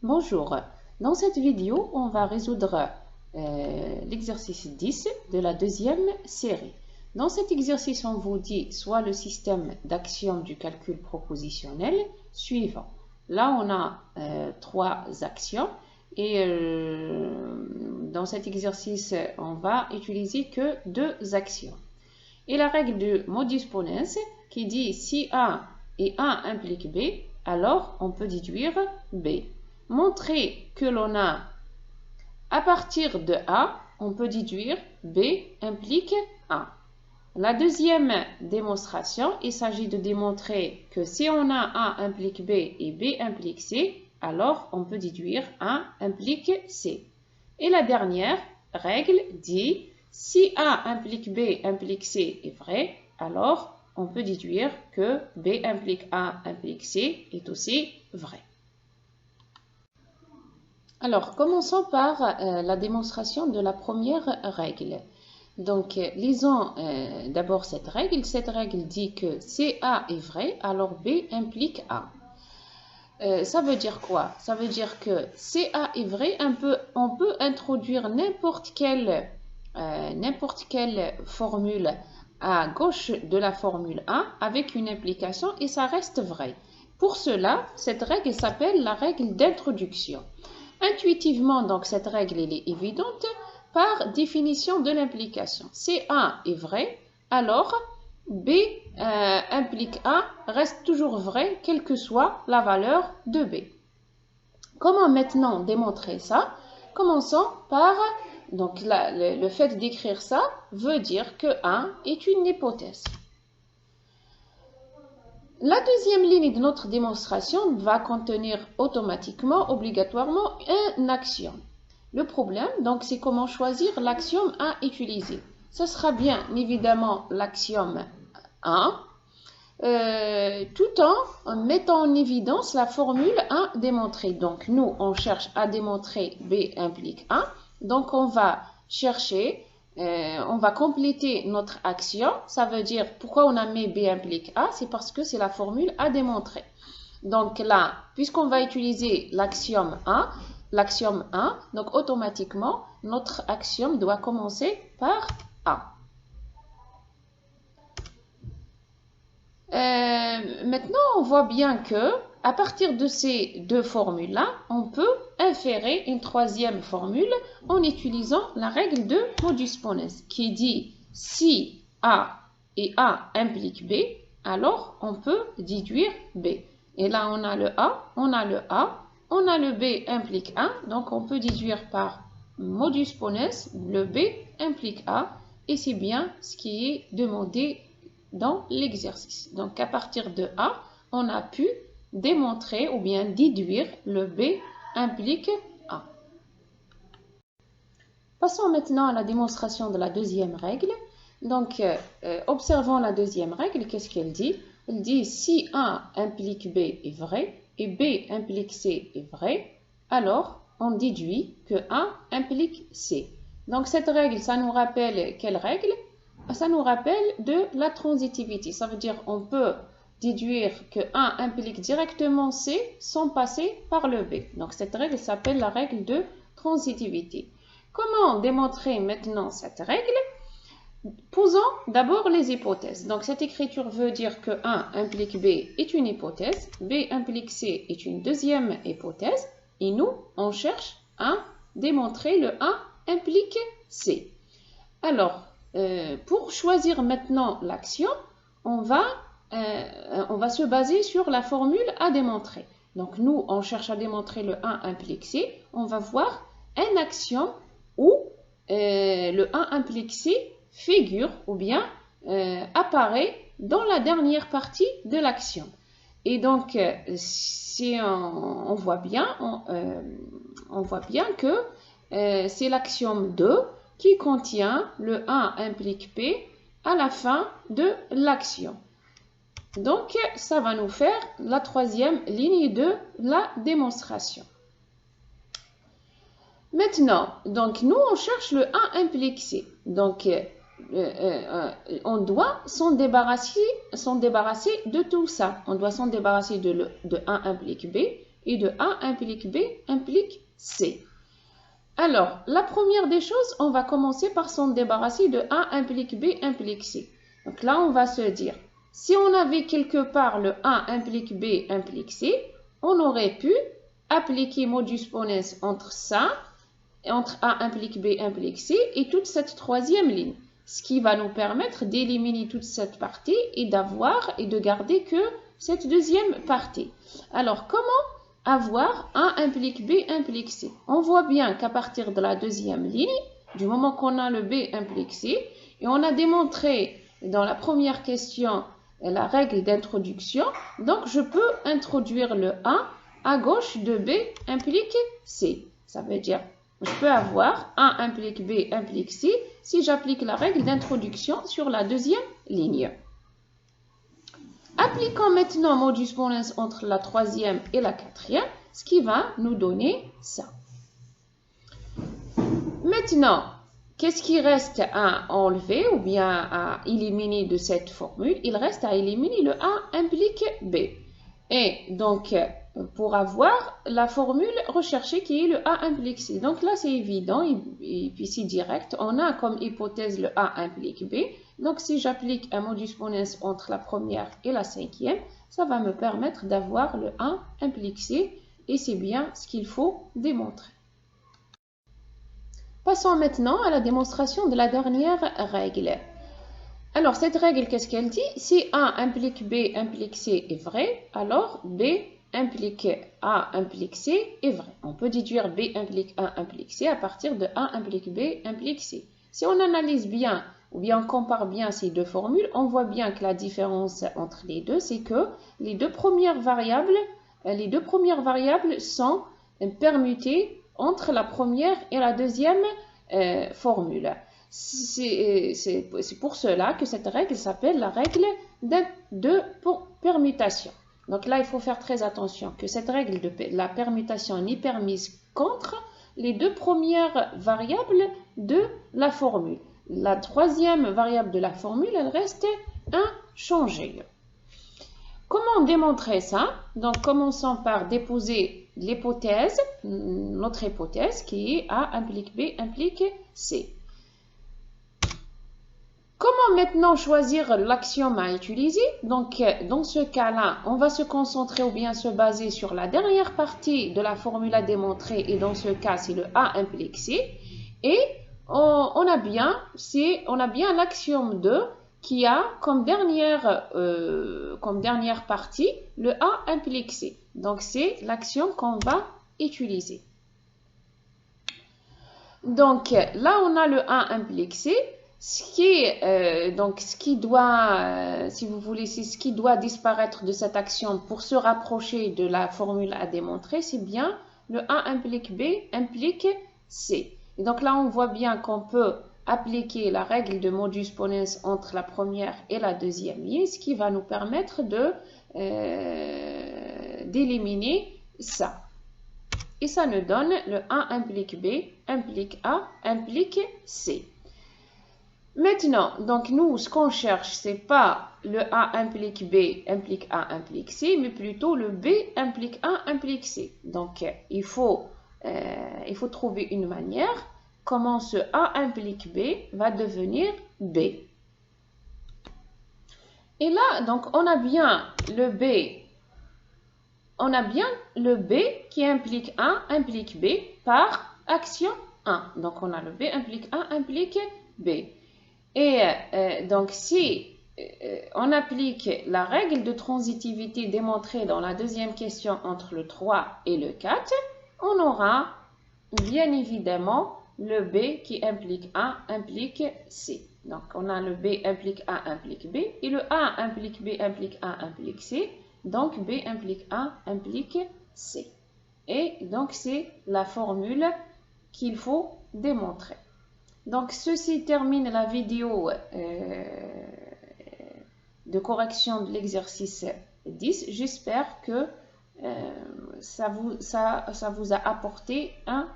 Bonjour, dans cette vidéo, on va résoudre l'exercice 10 de la deuxième série. Dans cet exercice, on vous dit soit le système d'axiomes du calcul propositionnel suivant. Là, on a trois axiomes et dans cet exercice, on va utiliser que deux axiomes. Et la règle de modus ponens qui dit si A et A implique B, alors on peut déduire B. Montrer que l'on a à partir de A, on peut déduire B implique A. La deuxième démonstration, il s'agit de démontrer que si on a A implique B et B implique C, alors on peut déduire A implique C. Et la dernière règle dit si A implique B implique C est vrai, alors on peut déduire que B implique A implique C est aussi vrai. Alors, commençons par la démonstration de la première règle. Donc, lisons d'abord cette règle. Cette règle dit que si A est vrai, alors B implique A. Ça veut dire quoi? Ça veut dire que si A est vrai, on peut introduire n'importe quelle formule à gauche de la formule A avec une implication et ça reste vrai. Pour cela, cette règle s'appelle la règle d'introduction. Intuitivement, donc, cette règle elle est évidente par définition de l'implication. Si A est vrai, alors B implique A reste toujours vrai, quelle que soit la valeur de B. Comment maintenant démontrer ça? Commençons par, donc le fait d'écrire ça veut dire que A est une hypothèse. La deuxième ligne de notre démonstration va contenir automatiquement, obligatoirement, un axiome. Le problème, donc, c'est comment choisir l'axiome à utiliser. Ce sera bien évidemment l'axiome 1, tout en mettant en évidence la formule à démontrer. Donc, nous, on cherche à démontrer B implique A. Donc, on va chercher... on va compléter notre axiome. Ça veut dire, pourquoi on a mis B implique A? C'est parce que c'est la formule à démontrer. Donc là, puisqu'on va utiliser l'axiome 1, donc automatiquement, notre axiome doit commencer par A. Maintenant, on voit bien que à partir de ces deux formules-là, on peut inférer une troisième formule en utilisant la règle de modus ponens qui dit si A et A implique B, alors on peut déduire B. Et là, on a le A, on a le A, on a le B implique A, donc on peut déduire par modus ponens, le B implique A, et c'est bien ce qui est demandé dans l'exercice. Donc, à partir de A, on a pu démontrer ou bien déduire le B implique A. Passons maintenant à la démonstration de la deuxième règle. Donc, observons la deuxième règle. Qu'est-ce qu'elle dit? Elle dit si A implique B est vrai et B implique C est vrai, alors on déduit que A implique C. Donc, cette règle, ça nous rappelle quelle règle? Ça nous rappelle de la transitivité. Ça veut dire on peut déduire que A implique directement C sans passer par le B. Donc, cette règle s'appelle la règle de transitivité. Comment démontrer maintenant cette règle? Posons d'abord les hypothèses. Donc, cette écriture veut dire que A implique B est une hypothèse, B implique C est une deuxième hypothèse, et nous, on cherche à démontrer le A implique C. Alors, pour choisir maintenant l'axiome, on va se baser sur la formule à démontrer. Donc, nous, on cherche à démontrer le A implique C. On va voir un axiome où le A implique C figure ou bien apparaît dans la dernière partie de l'axiome. Et donc, si on voit bien, on voit bien que c'est l'axiome 2 qui contient le A implique P à la fin de l'axiome. Donc, ça va nous faire la troisième ligne de la démonstration. Maintenant, donc nous, on cherche le A implique C. Donc, on doit s'en débarrasser de tout ça. On doit s'en débarrasser de A implique B et de A implique B implique C. Alors, la première des choses, on va commencer par s'en débarrasser de A implique B implique C. Donc là, on va se dire, si on avait quelque part le A implique B implique C, on aurait pu appliquer modus ponens entre ça, entre A implique B implique C et toute cette troisième ligne. Ce qui va nous permettre d'éliminer toute cette partie et de garder que cette deuxième partie. Alors, comment avoir A implique B implique C? On voit bien qu'à partir de la deuxième ligne, du moment qu'on a le B implique C, et on a démontré dans la première question la règle d'introduction, donc je peux introduire le A à gauche de B implique C. Ça veut dire, je peux avoir A implique B implique C si j'applique la règle d'introduction sur la deuxième ligne. Appliquons maintenant modus ponens entre la troisième et la quatrième, ce qui va nous donner ça. Maintenant, qu'est-ce qui reste à enlever ou bien à éliminer de cette formule? Il reste à éliminer le A implique B. Et donc, pour avoir la formule recherchée qui est le A implique C. Donc là, c'est évident et puis c'est direct. On a comme hypothèse le A implique B. Donc, si j'applique un modus ponens entre la première et la cinquième, ça va me permettre d'avoir le A implique C. Et c'est bien ce qu'il faut démontrer. Passons maintenant à la démonstration de la dernière règle. Alors, cette règle, qu'est-ce qu'elle dit? Si A implique B implique C est vrai, alors B implique A implique C est vrai. On peut déduire B implique A implique C à partir de A implique B implique C. Si on analyse bien ou bien on compare bien ces deux formules, on voit bien que la différence entre les deux, c'est que les deux premières variables sont permutées entre la première et la deuxième formule. C'est pour cela que cette règle s'appelle la règle de permutation. Donc là, il faut faire très attention que cette règle de la permutation n'est permise qu'entre les deux premières variables de la formule. La troisième variable de la formule, elle reste inchangée. Comment démontrer ça? Donc, commençons par déposer l'hypothèse, notre hypothèse qui est A implique B implique C. Comment maintenant choisir l'axiome à utiliser? Donc, dans ce cas-là, on va se concentrer ou bien se baser sur la dernière partie de la formule à démontrer et dans ce cas, c'est le A implique C. Et on a bien l'axiome 2 qui a comme dernière partie le A implique C. Donc, c'est l'axiome qu'on va utiliser. Donc, là, on a le A implique C. Ce qui doit disparaître de cet axiome pour se rapprocher de la formule à démontrer, c'est bien le A implique B implique C. Et donc là, on voit bien qu'on peut appliquer la règle de modus ponens entre la première et la deuxième ligne, ce qui va nous permettre d'éliminer ça. Et ça nous donne le A implique B implique A implique C. Maintenant, donc nous, ce qu'on cherche, c'est pas le A implique B implique A implique C, mais plutôt le B implique A implique C. Donc, il faut trouver une manière comment ce A implique B va devenir B. Et là, donc, on a bien le B qui implique A implique B par action 1. Donc, on a le B implique A implique B. Et donc, si on applique la règle de transitivité démontrée dans la deuxième question entre le 3 et le 4, on aura bien évidemment le B qui implique A implique C. Donc, on a le B implique A implique B et le A implique B implique A implique C. Donc, B implique A implique C. Et donc, c'est la formule qu'il faut démontrer. Donc, ceci termine la vidéo de correction de l'exercice 10. J'espère que ça vous a apporté un